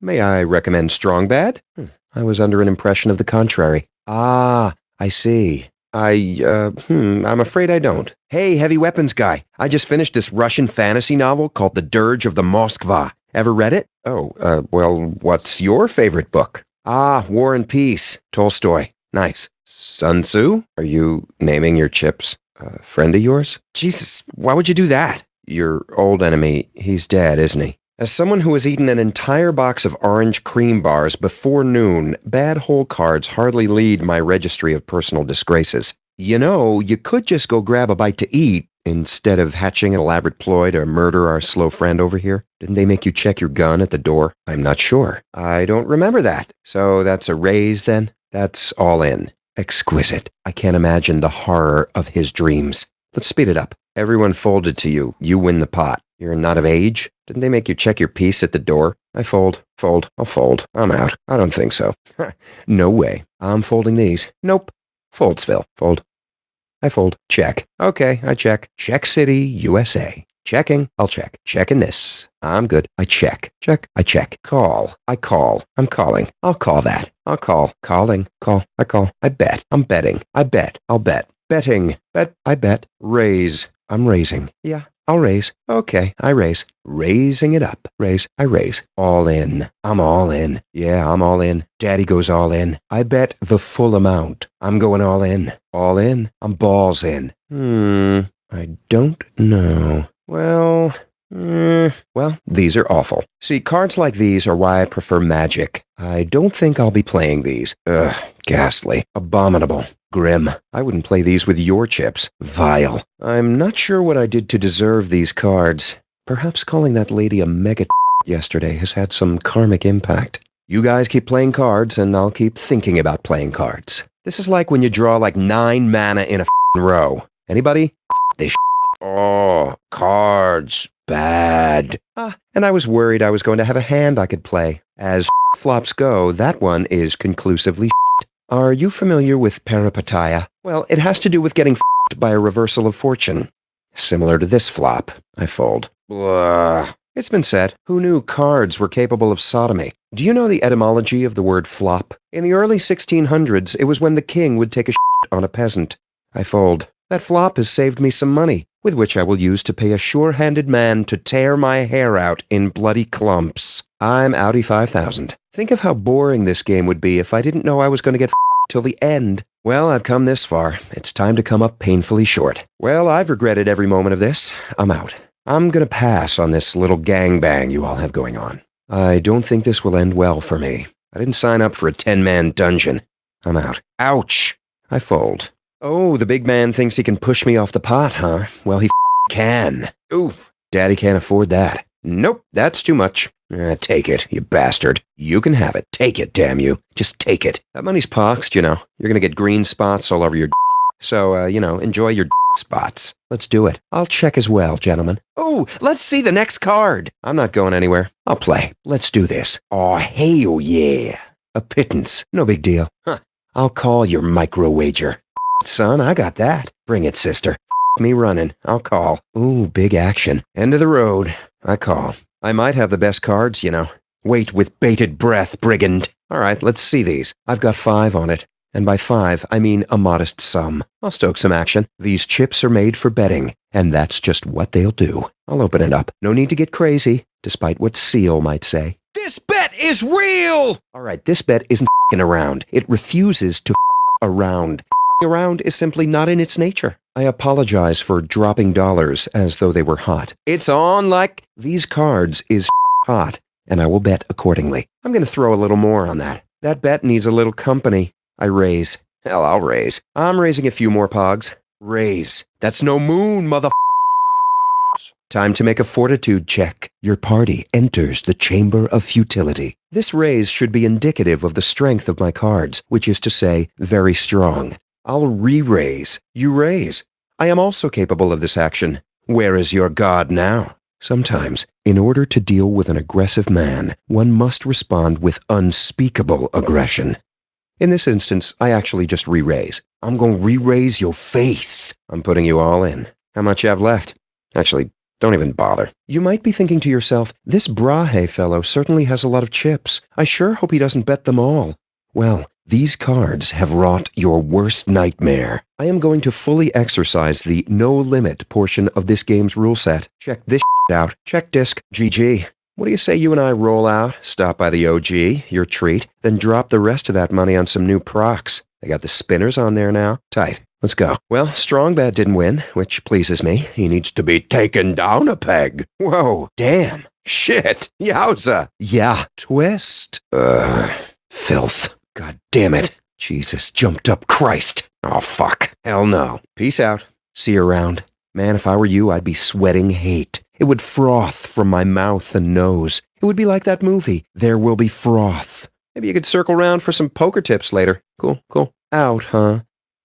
May I recommend strong bad? I was under an impression of the contrary. Ah, I see. I'm afraid I don't. Hey, heavy weapons guy. I just finished this Russian fantasy novel called The Dirge of the Moskva. Ever read it? Oh, well, what's your favorite book? Ah, War and Peace. Tolstoy. Nice. Sun Tzu? Are you naming your chips? A friend of yours? Jesus, why would you do that? Your old enemy, he's dead, isn't he? As someone who has eaten an entire box of orange cream bars before noon, bad hole cards hardly lead my registry of personal disgraces. You know, you could just go grab a bite to eat instead of hatching an elaborate ploy to murder our slow friend over here. Didn't they make you check your gun at the door? I'm not sure. I don't remember that. So that's a raise then? That's all in. Exquisite. I can't imagine the horror of his dreams. Let's speed it up. Everyone folded to you. You win the pot. You're not of age? Didn't they make you check your piece at the door? I fold. Fold. I'll fold. I'm out. I don't think so. No way. I'm folding these. Nope. Foldsville. Fold. I fold. Check. Okay, I check. Check City, USA. Checking. I'll check. Checking this. I'm good. I check. Check. I check. Call. I call. I'm calling. I'll call that. I'll call. Calling. Call. I call. I bet. I'm betting. I bet. I'll bet. Betting. Bet. I bet. Raise. I'm raising. Yeah. I'll raise. Okay, I raise. Raising it up. Raise. I raise. All in. I'm all in. Yeah, I'm all in. Daddy goes all in. I bet the full amount. I'm going all in. All in. I'm balls in. I don't know. Well, these are awful. See, cards like these are why I prefer Magic. I don't think I'll be playing these. Ugh, ghastly. Abominable. Grim. I wouldn't play these with your chips. Vile. I'm not sure what I did to deserve these cards. Perhaps calling that lady a mega yesterday has had some karmic impact. You guys keep playing cards, and I'll keep thinking about playing cards. This is like when you draw like 9 mana in a row. Anybody? This. Oh, cards. Bad. And I was worried I was going to have a hand I could play. As flops go, that one is conclusively. Are you familiar with peripatia? Well, it has to do with getting by a reversal of fortune. Similar to this flop. I fold. Blah. It's been said, who knew cards were capable of sodomy? Do you know the etymology of the word flop? In the early 1600s, it was when the king would take a on a peasant. I fold. That flop has saved me some money, with which I will use to pay a sure-handed man to tear my hair out in bloody clumps. I'm outie 5,000. Think of how boring this game would be if I didn't know I was going to get till the end. Well, I've come this far. It's time to come up painfully short. Well, I've regretted every moment of this. I'm out. I'm gonna pass on this little gangbang you all have going on. I don't think this will end well for me. I didn't sign up for a 10-man dungeon. I'm out. Ouch! I fold. Oh, the big man thinks he can push me off the pot, huh? Well, he can. Ooh, Daddy can't afford that. Nope, that's too much. Take it, you bastard. You can have it. Take it, damn you. Just take it. That money's poxed, you know. You're gonna get green spots all over your so, enjoy your spots. Let's do it. I'll check as well, gentlemen. Oh, let's see the next card. I'm not going anywhere. I'll play. Let's do this. Oh, hell yeah. A pittance. No big deal. Huh. I'll call your micro wager. Son, I got that. Bring it, sister. Me running. I'll call. Ooh, big action. End of the road. I call. I might have the best cards, you know. Wait with bated breath, brigand. All right, let's see these. I've got 5 on it. And by 5, I mean a modest sum. I'll stoke some action. These chips are made for betting, and that's just what they'll do. I'll open it up. No need to get crazy, despite what Seal might say. This bet is real! All right, this bet isn't around. It refuses to around. Around is simply not in its nature. I apologize for dropping dollars as though they were hot. It's on like these cards is hot, and I will bet accordingly. I'm going to throw a little more on that. That bet needs a little company. I raise. Hell, I'll raise. I'm raising a few more pogs. Raise. That's no moon, mother. Time to make a fortitude check. Your party enters the chamber of futility. This raise should be indicative of the strength of my cards, which is to say, very strong. I'll re-raise. You raise. I am also capable of this action. Where is your god now? Sometimes, in order to deal with an aggressive man, one must respond with unspeakable aggression. In this instance, I actually just re-raise. I'm going to re-raise your face. I'm putting you all in. How much you have left? Actually, don't even bother. You might be thinking to yourself, this Brahe fellow certainly has a lot of chips. I sure hope he doesn't bet them all. Well, these cards have wrought your worst nightmare. I am going to fully exercise the no limit portion of this game's rule set. Check this out. Check disc. GG. What do you say you and I roll out, stop by the OG, your treat, then drop the rest of that money on some new procs? They got the spinners on there now. Tight. Let's go. Well, Strong Bad didn't win, which pleases me. He needs to be taken down a peg. Whoa. Damn. Shit. Yowza. Yeah. Twist. Filth. God damn it. Jesus jumped up Christ. Oh, fuck. Hell no. Peace out. See you around. Man, if I were you, I'd be sweating hate. It would froth from my mouth and nose. It would be like that movie, There Will Be Froth. Maybe you could circle round for some poker tips later. Cool. Out, huh?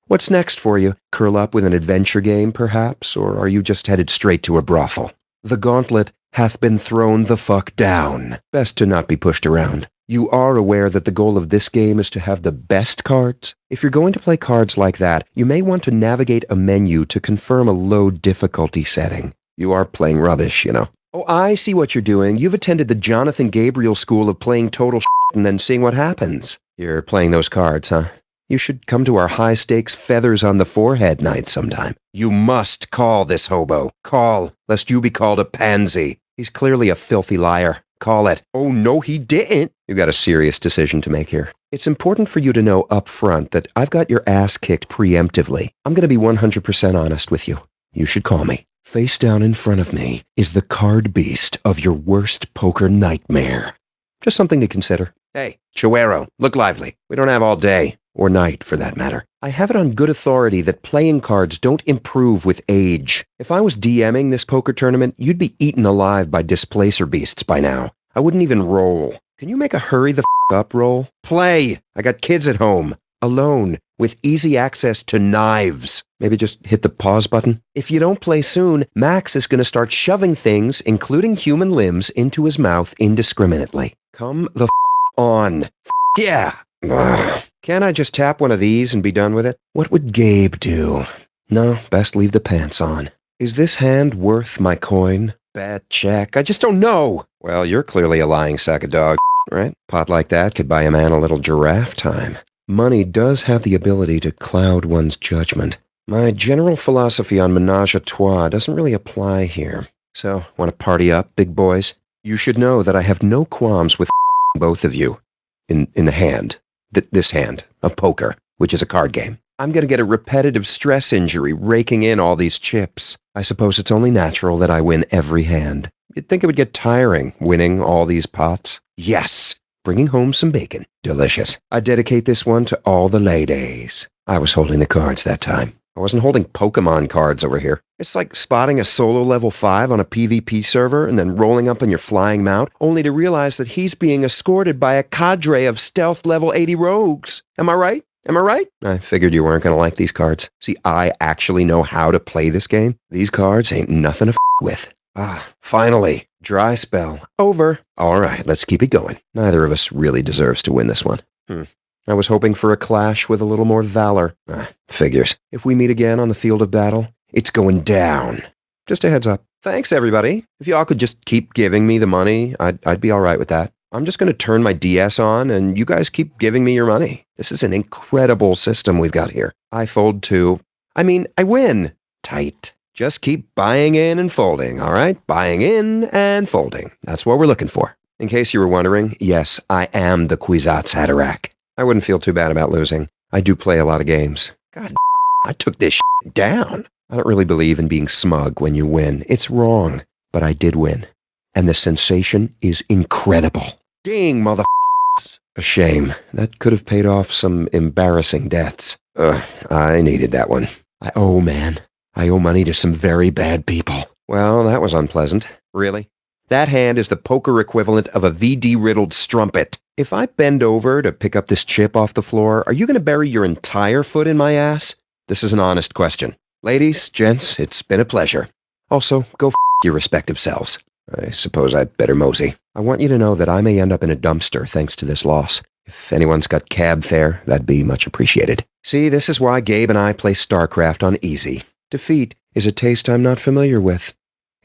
What's next for you? Curl up with an adventure game, perhaps? Or are you just headed straight to a brothel? The gauntlet hath been thrown the fuck down. Best to not be pushed around. You are aware that the goal of this game is to have the best cards? If you're going to play cards like that, you may want to navigate a menu to confirm a low difficulty setting. You are playing rubbish, you know. Oh, I see what you're doing. You've attended the Jonathan Gabriel school of playing total shit and then seeing what happens. You're playing those cards, huh? You should come to our high-stakes feathers on the forehead night sometime. You must call this hobo. Call, lest you be called a pansy. He's clearly a filthy liar. Call it. Oh, no, he didn't. You got a serious decision to make here. It's important for you to know up front that I've got your ass kicked preemptively. I'm going to be 100% honest with you. You should call me. Face down in front of me is the card beast of your worst poker nightmare. Just something to consider. Hey, Chuero, look lively. We don't have all day, or night for that matter. I have it on good authority that playing cards don't improve with age. If I was DMing this poker tournament, you'd be eaten alive by displacer beasts by now. I wouldn't even roll. Can you make a hurry the up roll? Play! I got kids at home. Alone, with easy access to knives. Maybe just hit the pause button. If you don't play soon, Max is going to start shoving things, including human limbs, into his mouth indiscriminately. Come the on. Yeah. Ugh. Can't I just tap one of these and be done with it? What would Gabe do? No, best leave the pants on. Is this hand worth my coin? Bad check. I just don't know. Well, you're clearly a lying sack of dog, right? Pot like that could buy a man a little giraffe time. Money does have the ability to cloud one's judgment. My general philosophy on menage a trois doesn't really apply here. So, want to party up, big boys? You should know that I have no qualms with both of you in the hand. This hand of poker, which is a card game. I'm going to get a repetitive stress injury raking in all these chips. I suppose it's only natural that I win every hand. You'd think it would get tiring, winning all these pots. Yes! Bringing home some bacon. Delicious. I dedicate this one to all the ladies. I was holding the cards that time. I wasn't holding Pokemon cards over here. It's like spotting a solo level 5 on a PvP server and then rolling up on your flying mount, only to realize that he's being escorted by a cadre of stealth level 80 rogues. Am I right? Am I right? I figured you weren't going to like these cards. See, I actually know how to play this game. These cards ain't nothing to with. Finally. Dry spell. Over. All right, let's keep it going. Neither of us really deserves to win this one. I was hoping for a clash with a little more valor. Figures. If we meet again on the field of battle, it's going down. Just a heads up. Thanks, everybody. If y'all could just keep giving me the money, I'd be all right with that. I'm just going to turn my DS on, and you guys keep giving me your money. This is an incredible system we've got here. I fold two. I win. Tight. Just keep buying in and folding, all right? Buying in and folding. That's what we're looking for. In case you were wondering, yes, I am the Kwisatz Haderach. I wouldn't feel too bad about losing. I do play a lot of games. God, I took this down. I don't really believe in being smug when you win. It's wrong. But I did win. And the sensation is incredible. Ding, mother. A shame. That could have paid off some embarrassing debts. I needed that one. I owe money to some very bad people. Well, that was unpleasant. Really? That hand is the poker equivalent of a VD-riddled strumpet. If I bend over to pick up this chip off the floor, are you going to bury your entire foot in my ass? This is an honest question. Ladies, gents, it's been a pleasure. Also, go your respective selves. I suppose I'd better mosey. I want you to know that I may end up in a dumpster thanks to this loss. If anyone's got cab fare, that'd be much appreciated. See, this is why Gabe and I play StarCraft on easy. Defeat is a taste I'm not familiar with.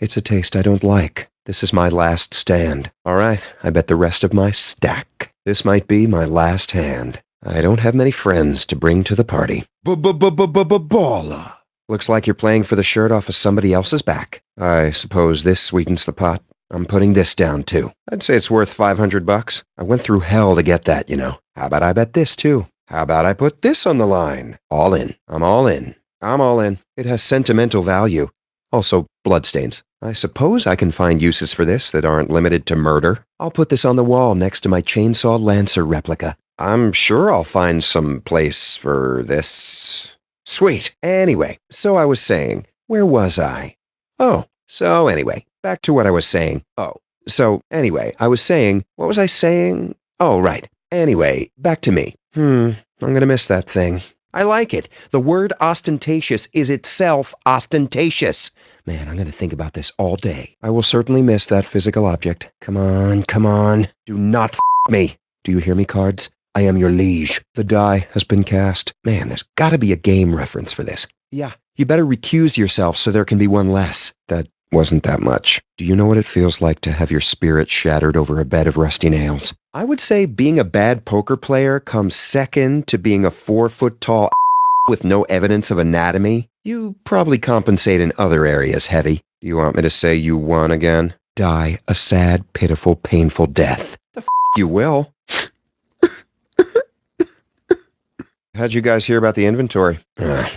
It's a taste I don't like. This is my last stand. All right, I bet the rest of my stack. This might be my last hand. I don't have many friends to bring to the party. Baller. Looks like you're playing for the shirt off of somebody else's back. I suppose this sweetens the pot. I'm putting this down too. I'd say it's worth $500. I went through hell to get that, you know. How about I bet this too? How about I put this on the line? All in. I'm all in. I'm all in. It has sentimental value. Also, bloodstains. I suppose I can find uses for this that aren't limited to murder. I'll put this on the wall next to my Chainsaw Lancer replica. I'm sure I'll find some place for this. Sweet. Anyway, so I was saying, where was I? Back to what I was saying. I was saying, what was I saying? Oh, right. Anyway, back to me. I'm gonna miss that thing. I like it. The word ostentatious is itself ostentatious. Man, I'm going to think about this all day. I will certainly miss that physical object. Come on, come on. Do not me. Do you hear me, cards? I am your liege. The die has been cast. Man, there's got to be a game reference for this. Yeah, you better recuse yourself so there can be one less. That wasn't that much. Do you know what it feels like to have your spirit shattered over a bed of rusty nails? I would say being a bad poker player comes second to being a 4-foot-tall with no evidence of anatomy. You probably compensate in other areas, Heavy. Do you want me to say you won again? Die a sad, pitiful, painful death. You will. How'd you guys hear about the inventory?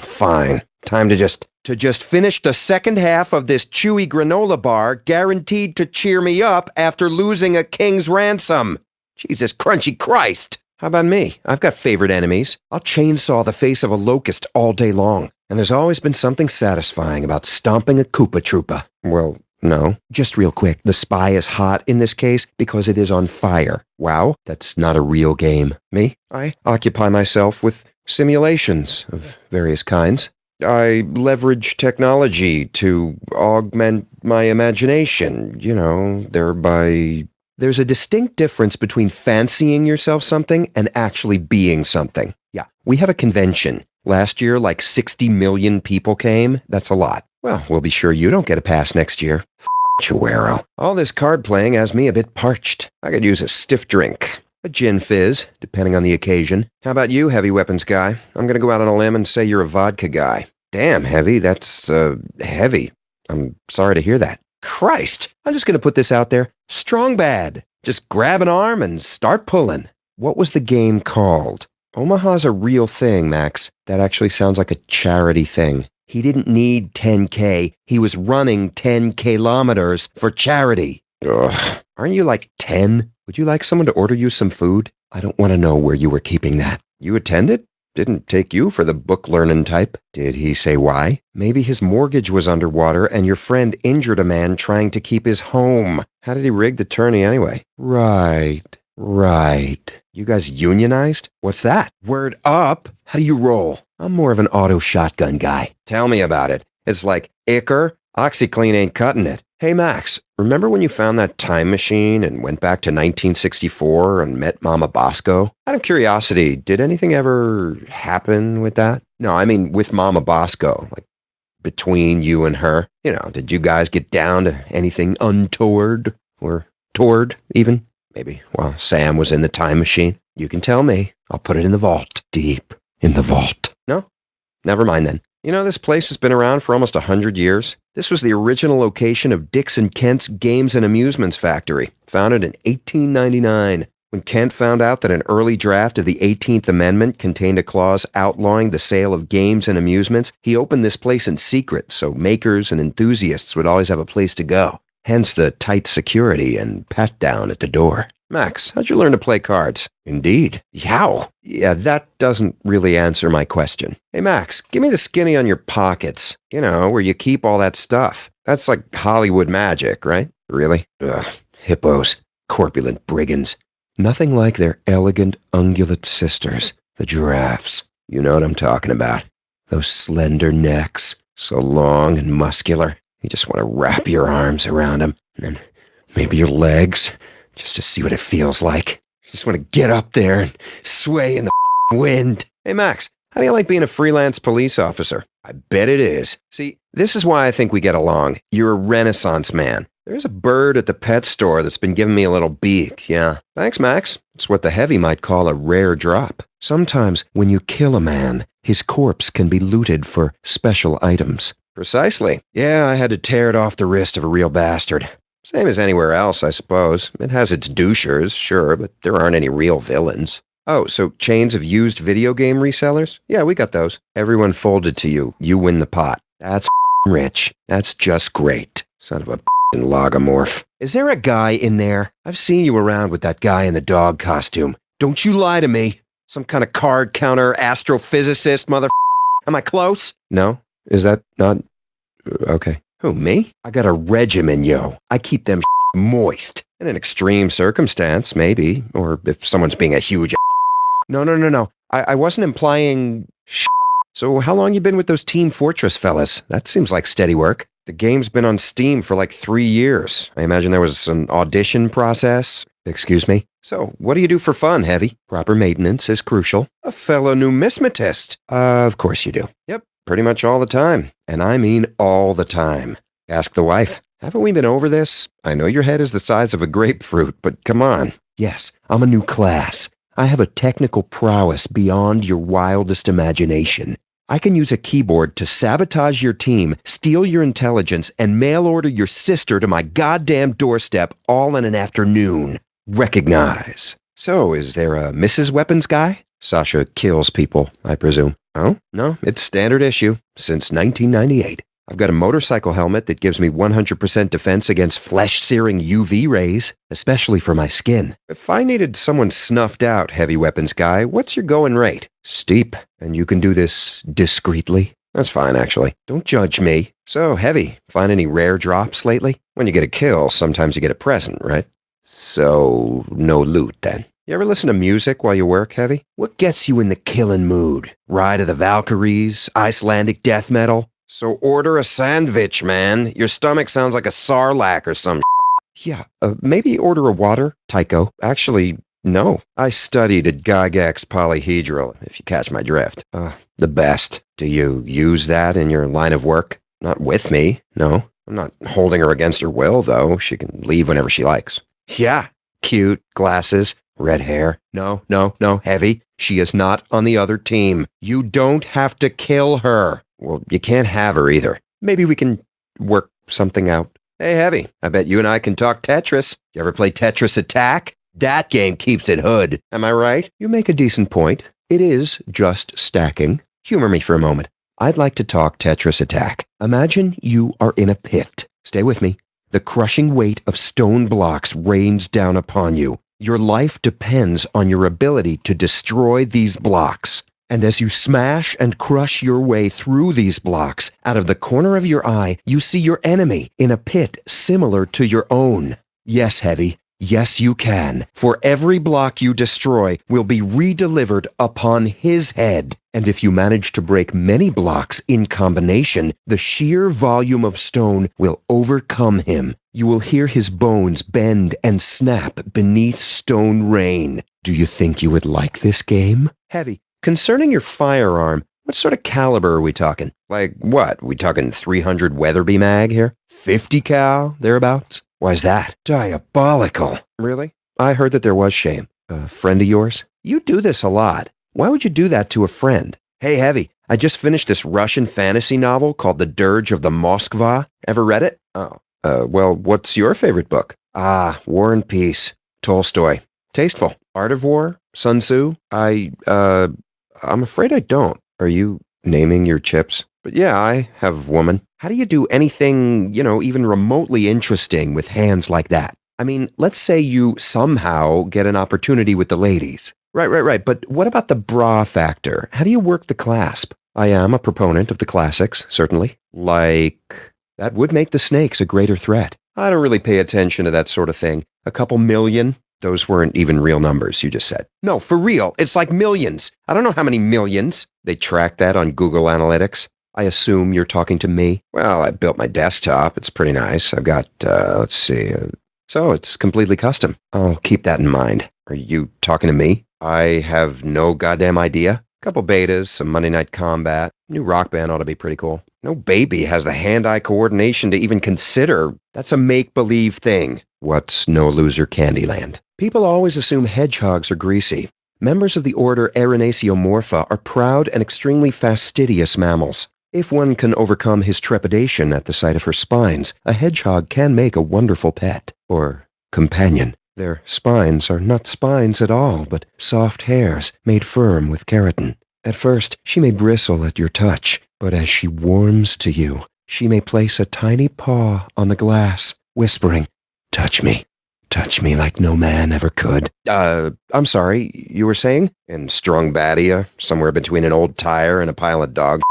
Fine. Time to just finish the second half of this chewy granola bar guaranteed to cheer me up after losing a king's ransom. Jesus crunchy Christ. How about me? I've got favorite enemies. I'll chainsaw the face of a locust all day long. And there's always been something satisfying about stomping a Koopa Troopa. Well, no. Just real quick, the spy is hot in this case because it is on fire. Wow, that's not a real game. Me? I occupy myself with simulations of various kinds. I leverage technology to augment my imagination, thereby... There's a distinct difference between fancying yourself something and actually being something. Yeah, we have a convention. Last year, like 60 million people came. That's a lot. Well, we'll be sure you don't get a pass next year. Chuero. All this card playing has me a bit parched. I could use a stiff drink. A gin fizz, depending on the occasion. How about you, heavy weapons guy? I'm gonna go out on a limb and say you're a vodka guy. Damn, Heavy, that's, heavy. I'm sorry to hear that. Christ, I'm just gonna put this out there. Strong bad. Just grab an arm and start pulling. What was the game called? Omaha's a real thing, Max. That actually sounds like a charity thing. He didn't need 10K. He was running 10 kilometers for charity. Ugh. Aren't you like 10? Would you like someone to order you some food? I don't want to know where you were keeping that. You attended? Didn't take you for the book-learning type. Did he say why? Maybe his mortgage was underwater and your friend injured a man trying to keep his home. How did he rig the tourney anyway? Right. You guys unionized? What's that? Word up! How do you roll? I'm more of an auto shotgun guy. Tell me about it. It's like, Icker, OxyClean ain't cutting it. Hey Max, remember when you found that time machine and went back to 1964 and met Mama Bosco? Out of curiosity, did anything ever happen with that? No, I mean with Mama Bosco, like between you and her. Did you guys get down to anything untoward? Or toward, even? Maybe while Sam was in the time machine. You can tell me. I'll put it in the vault. Deep in the vault. No? Never mind then. This place has been around for almost 100 years. This was the original location of Dixon Kent's Games and Amusements Factory, founded in 1899. When Kent found out that an early draft of the 18th Amendment contained a clause outlawing the sale of games and amusements, he opened this place in secret so makers and enthusiasts would always have a place to go. Hence the tight security and pat-down at the door. Max, how'd you learn to play cards? Indeed. Yow. Yeah, that doesn't really answer my question. Hey, Max, give me the skinny on your pockets. Where you keep all that stuff. That's like Hollywood magic, right? Really? Ugh, hippos. Corpulent brigands. Nothing like their elegant, ungulate sisters, the giraffes. You know what I'm talking about. Those slender necks, so long and muscular. You just want to wrap your arms around them, and then maybe your legs, just to see what it feels like. You just want to get up there and sway in the wind. Hey, Max, how do you like being a freelance police officer? I bet it is. See, this is why I think we get along. You're a Renaissance man. There's a bird at the pet store that's been giving me a little beak, yeah. Thanks, Max. It's what the heavy might call a rare drop. Sometimes, when you kill a man, his corpse can be looted for special items. Precisely. Yeah, I had to tear it off the wrist of a real bastard. Same as anywhere else, I suppose. It has its douchers, sure, but there aren't any real villains. Oh, so chains of used video game resellers? Yeah, we got those. Everyone folded to you. You win the pot. That's rich. That's just great. Son of a logomorph. Is there a guy in there? I've seen you around with that guy in the dog costume. Don't you lie to me. Some kind of card counter astrophysicist, mother. Am I close? No? Is that not... Okay. Who, me? I got a regimen, yo. I keep them moist. In an extreme circumstance, maybe. Or if someone's being a huge... No. I wasn't implying... So how long you been with those Team Fortress fellas? That seems like steady work. The game's been on Steam for like 3 years. I imagine there was an audition process. Excuse me? So, what do you do for fun, Heavy? Proper maintenance is crucial. A fellow numismatist. Of course you do. Yep, pretty much all the time. And I mean all the time. Ask the wife. Haven't we been over this? I know your head is the size of a grapefruit, but come on. Yes, I'm a new class. I have a technical prowess beyond your wildest imagination. I can use a keyboard to sabotage your team, steal your intelligence, and mail order your sister to my goddamn doorstep all in an afternoon. Recognize. So, is there a Mrs. Weapons guy? Sasha kills people, I presume. Oh? No, it's standard issue. Since 1998. I've got a motorcycle helmet that gives me 100% defense against flesh-searing UV rays, especially for my skin. If I needed someone snuffed out, heavy weapons guy, what's your going rate? Steep. And you can do this discreetly? That's fine, actually. Don't judge me. So, Heavy, find any rare drops lately? When you get a kill, sometimes you get a present, right? So, no loot, then. You ever listen to music while you work, Heavy? What gets you in the killing mood? Ride of the Valkyries? Icelandic death metal? So order a sandwich, man. Your stomach sounds like a sarlacc or some Yeah, maybe order a water, Tycho. Actually, no. I studied at Gygax Polyhedral, if you catch my drift. The best. Do you use that in your line of work? Not with me, no. I'm not holding her against her will, though. She can leave whenever she likes. Yeah, cute, glasses, red hair. No, Heavy. She is not on the other team. You don't have to kill her. Well, you can't have her either. Maybe we can work something out. Hey, Heavy, I bet you and I can talk Tetris. You ever play Tetris Attack? That game keeps it hood. Am I right? You make a decent point. It is just stacking. Humor me for a moment. I'd like to talk Tetris Attack. Imagine you are in a pit. Stay with me. The crushing weight of stone blocks rains down upon you. Your life depends on your ability to destroy these blocks. And as you smash and crush your way through these blocks, out of the corner of your eye, you see your enemy in a pit similar to your own. Yes, Heavy. Yes, you can. For every block you destroy will be redelivered upon his head. And if you manage to break many blocks in combination, the sheer volume of stone will overcome him. You will hear his bones bend and snap beneath stone rain. Do you think you would like this game? Heavy. Concerning your firearm, what sort of caliber are we talking? Like what? We talking 300 Weatherby mag here? 50 cal, thereabouts? Why's that? Diabolical. Really? I heard that there was shame. A friend of yours? You do this a lot. Why would you do that to a friend? Hey, Heavy, I just finished this Russian fantasy novel called The Dirge of the Moskva. Ever read it? Oh. Well, what's your favorite book? War and Peace. Tolstoy. Tasteful. Art of War? Sun Tzu? I'm afraid I don't. Are you naming your chips? But yeah, I have woman. How do you do anything, even remotely interesting with hands like that? I mean, let's say you somehow get an opportunity with the ladies. Right. But what about the bra factor? How do you work the clasp? I am a proponent of the classics, certainly. Like, that would make the snakes a greater threat. I don't really pay attention to that sort of thing. A couple million? Those weren't even real numbers, you just said. No, for real. It's like millions. I don't know how many millions. They track that on Google Analytics. I assume you're talking to me. Well, I built my desktop. It's pretty nice. I've got, let's see. So it's completely custom. I'll keep that in mind. Are you talking to me? I have no goddamn idea. Couple betas, some Monday Night Combat. New Rock Band ought to be pretty cool. No baby has the hand-eye coordination to even consider. That's a make-believe thing. What's No Loser Candyland? People always assume hedgehogs are greasy. Members of the order Erinaceomorpha are proud and extremely fastidious mammals. If one can overcome his trepidation at the sight of her spines, a hedgehog can make a wonderful pet, or companion. Their spines are not spines at all, but soft hairs made firm with keratin. At first, she may bristle at your touch, but as she warms to you, she may place a tiny paw on the glass, whispering, "Touch me like no man ever could." I'm sorry, you were saying? And strung Badia, somewhere between an old tire and a pile of dog.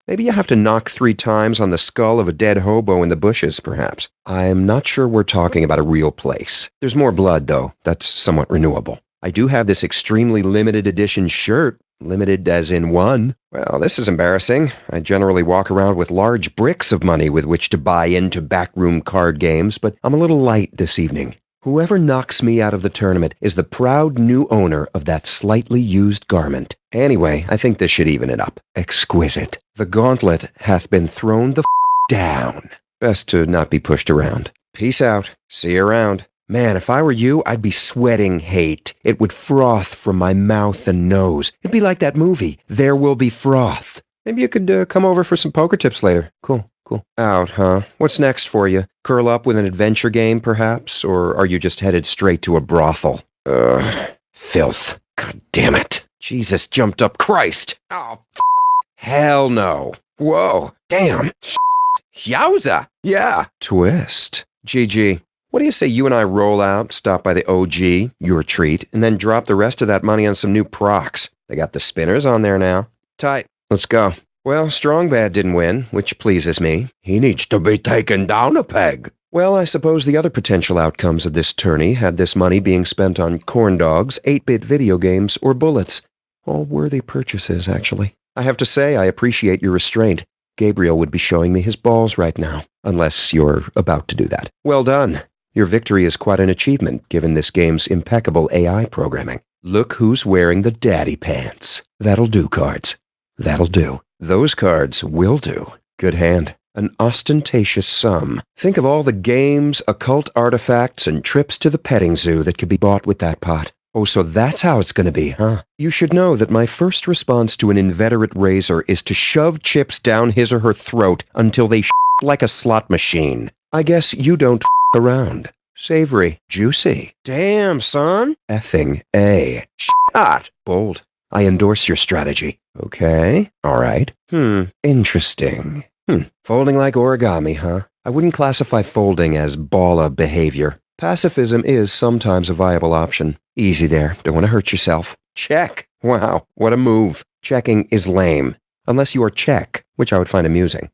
Maybe you have to knock 3 times on the skull of a dead hobo in the bushes, perhaps. I'm not sure we're talking about a real place. There's more blood, though. That's somewhat renewable. I do have this extremely limited edition shirt. Limited as in one. Well, this is embarrassing. I generally walk around with large bricks of money with which to buy into backroom card games, but I'm a little light this evening. Whoever knocks me out of the tournament is the proud new owner of that slightly used garment. Anyway, I think this should even it up. Exquisite. The gauntlet hath been thrown the down. Best to not be pushed around. Peace out. See you around. Man, if I were you, I'd be sweating hate. It would froth from my mouth and nose. It'd be like that movie, There Will Be Froth. Maybe you could come over for some poker tips later. Cool. Out, huh? What's next for you? Curl up with an adventure game, perhaps? Or are you just headed straight to a brothel? Filth. God damn it. Jesus jumped up. Christ! Oh, hell no. Whoa. Damn. Yowza. Yeah. Twist. GG. What do you say you and I roll out, stop by the OG, your treat, and then drop the rest of that money on some new procs? They got the spinners on there now. Tight. Let's go. Well, Strongbad didn't win, which pleases me. He needs to be taken down a peg. Well, I suppose the other potential outcomes of this tourney had this money being spent on corn dogs, 8-bit video games, or bullets. All worthy purchases, actually. I have to say, I appreciate your restraint. Gabriel would be showing me his balls right now, unless you're about to do that. Well done. Your victory is quite an achievement, given this game's impeccable AI programming. Look who's wearing the daddy pants. That'll do, cards. That'll do. Those cards will do. Good hand. An ostentatious sum. Think of all the games, occult artifacts, and trips to the petting zoo that could be bought with that pot. Oh, so that's how it's going to be, huh? You should know that my first response to an inveterate razor is to shove chips down his or her throat until they like a slot machine. I guess you don't around. Savory. Juicy. Damn, son. Effing A. Shot. Bold. I endorse your strategy. Okay. All right. Interesting. Folding like origami, huh? I wouldn't classify folding as balla behavior. Pacifism is sometimes a viable option. Easy there. Don't want to hurt yourself. Check. Wow. What a move. Checking is lame. Unless you are Czech, which I would find amusing.